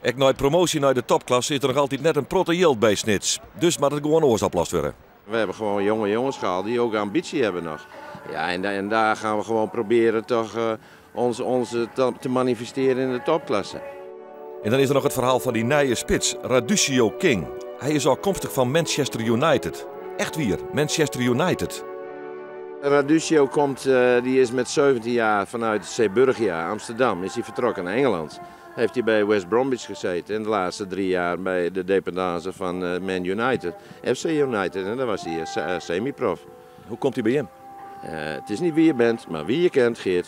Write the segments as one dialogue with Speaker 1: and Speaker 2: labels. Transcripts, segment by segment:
Speaker 1: Ook na promotie naar de topklasse is er nog altijd net een protte yield bij Snits. Dus moet het gewoon oors oplost worden.
Speaker 2: We hebben gewoon jonge jongens gehaald die ook ambitie hebben nog. Ja, en daar gaan we gewoon proberen toch onze te manifesteren in de topklasse.
Speaker 1: En dan is er nog het verhaal van die nieuwe spits, Radusio King. Hij is afkomstig van Manchester United. Echt weer, Manchester United.
Speaker 2: Radusio komt, die is met 17 jaar vanuit Zeeburgia, Amsterdam, is hij vertrokken naar Engeland. Heeft hij bij West Bromwich gezeten en de laatste 3 jaar bij de dependance van Man United, FC United. En daar was hij semi-prof.
Speaker 1: Hoe komt hij bij hem?
Speaker 2: Het is niet wie je bent, maar wie je kent, Geert.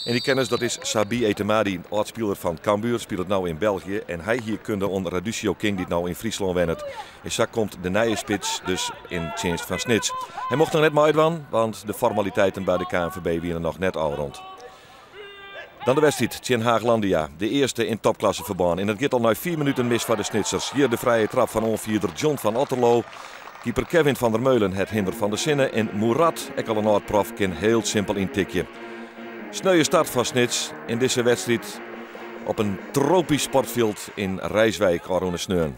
Speaker 1: En die kennis dat is Sabi Etemadi, oudspeler van Cambuur, speelt nu in België. En hij hier kunde onder Radusio King, die nou in Friesland wennet. En zo komt de nieuwe spits dus in dienst van Snits. Hij mocht nog net meedoen, want de formaliteiten bij de KNVB waren nog net al rond. Dan de wedstrijd tegen Haaglandia, de eerste in topklasse verbaan. En het gaat al na 4 minuten mis voor de Snitsers. Hier de vrije trap van onvierder John van Otterlo. Keeper Kevin van der Meulen het hinder van de zinnen. En Murat, ik al een oud-prof, kan heel simpel intikje. Sneuwe start van Snits in deze wedstrijd op een tropisch sportveld in Rijswijk, Arone Sneun.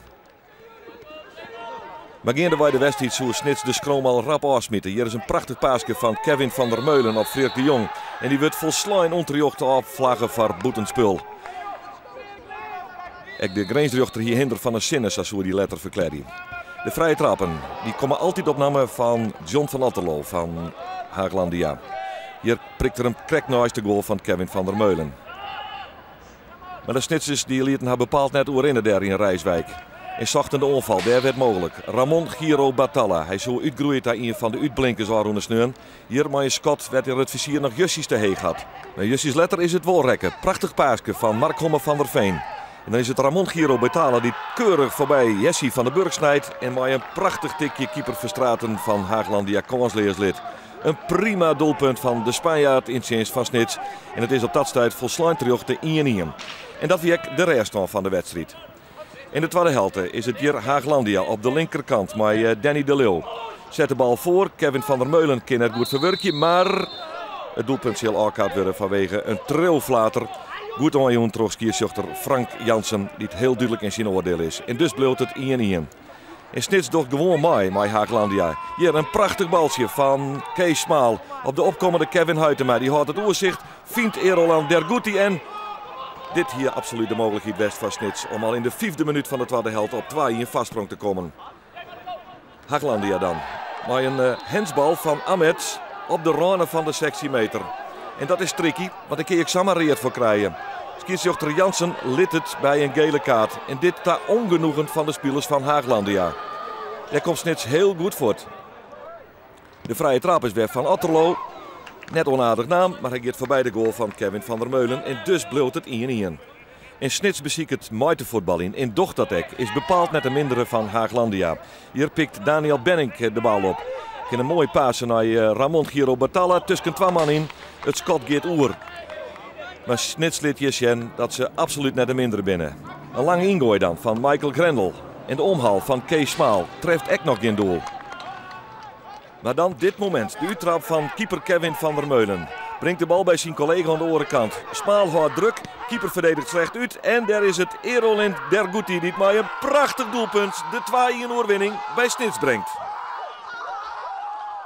Speaker 1: Maar gaan wij de wedstrijd zo Snits de schroom al rap afsmitten. Hier is een prachtig paasje van Kevin van der Meulen op Freek de Jong. En die wordt volslijn onterjocht op vlaggen voor boetenspul. Ook de grensrechter hier hinder van een sinnes als hoe die letter verkleedt. De vrije trappen die komen altijd op namen van John van Otterlo van Haaglandia. Hier prikt er een krek naast de goal van Kevin van der Meulen. Maar de Snitsers die lieten haar bepaald net oerinnen daar in Rijswijk. In zachte de onval, daar werd mogelijk. Ramon Giro Batalla. Hij zo uitgroeid naar een van de uitblinkers Arone Sneun. Hier maar Scott werd in het vizier nog Jussies te heeg had. Met Jussies letter is het wolrekken. Prachtig paasje van Mark Homme van der Veen. En dan is het Ramon Giro Batalla die keurig voorbij Jessie van den Burg snijdt. En maar een prachtig tikje keeper Verstraeten van Haaglandia kansleerslid. Een prima doelpunt van de Spanjaard in dienst van Snits. En het is op dat tijd volslijn terug de 1-1. En dat wiek de rest van de wedstrijd. In de tweede helft is het hier Haaglandia op de linkerkant met Danny de Leeuw. Zet de bal voor, Kevin van der Meulen kan het goed verwerken, maar het doelpunt zal afgehaald worden vanwege een trilflater. Goed aanjoen terug skiersjochter Frank Jansen, die het heel duidelijk in zijn oordeel is. En dus bleef het 1-1. En Snits doet gewoon mee met Haaglandia. Hier een prachtig baltje van Kees Smaal op de opkomende Kevin Huytema. Die houdt het oorzicht, vindt Eroland Derguti en dit hier absoluut de mogelijkheid best van Snits om al in de 5e minuut van de tweede helft op 2 in vastsprong te komen. Haaglandia dan. Maar een hensbal van Ahmed op de rane van de sectiemeter. En dat is tricky, want daar kun je Xamareert voor krijgen. Skiersjochter Jansen liet het bij een gele kaart. En dit ta ongenoegen van de spelers van Haaglandia. Daar komt Snits heel goed voort. De vrije trap is weg van Otterlo. Net onaardig naam, maar hij gaat voorbij de goal van Kevin van der Meulen. En dus bloot het 1-1. En Snits beziekt het muitenvoetbal in. En doch dat is bepaald net de mindere van Haaglandia. Hier pikt Daniel Benning de bal op. In een mooie paas naar Ramon Giro Batalla. Tussen 2 man in. Het schot gaat oer. Maar Snits liet Jesjen dat ze absoluut net de mindere binnen. Een lange ingooi dan van Michael Grendel. En de omhaal van Kees Smaal treft ook nog in doel. Maar dan dit moment. De uittrap van keeper Kevin van der Meulen. Brengt de bal bij zijn collega aan de orenkant. Smaal houdt druk. Keeper verdedigt slecht uit. En daar is het Erolend Derguti die het maar een prachtig doelpunt de 2-1 overwinning bij Snits brengt.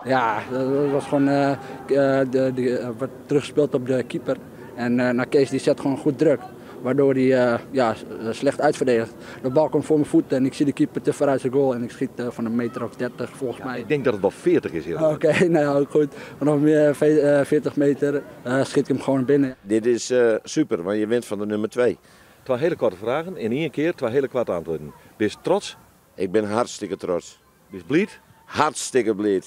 Speaker 3: Ja, dat was gewoon wat teruggespeeld op de keeper. En Kees die zet gewoon goed druk. Waardoor hij slecht uitverdedigt. De bal komt voor mijn voet en ik zie de keeper te ver uit zijn goal. En ik schiet van een meter of 30 volgens mij.
Speaker 1: Ik denk dat het wel 40 is hier.
Speaker 3: Oké, nou ja, goed. Nog meer 40 meter schiet ik hem gewoon binnen.
Speaker 2: Dit is super, want je wint van de nummer 2.
Speaker 1: 2 hele korte vragen in 1 keer 2 hele korte antwoorden. Ben je trots?
Speaker 2: Ik ben hartstikke trots.
Speaker 1: Ben je blij?
Speaker 2: Hartstikke blij.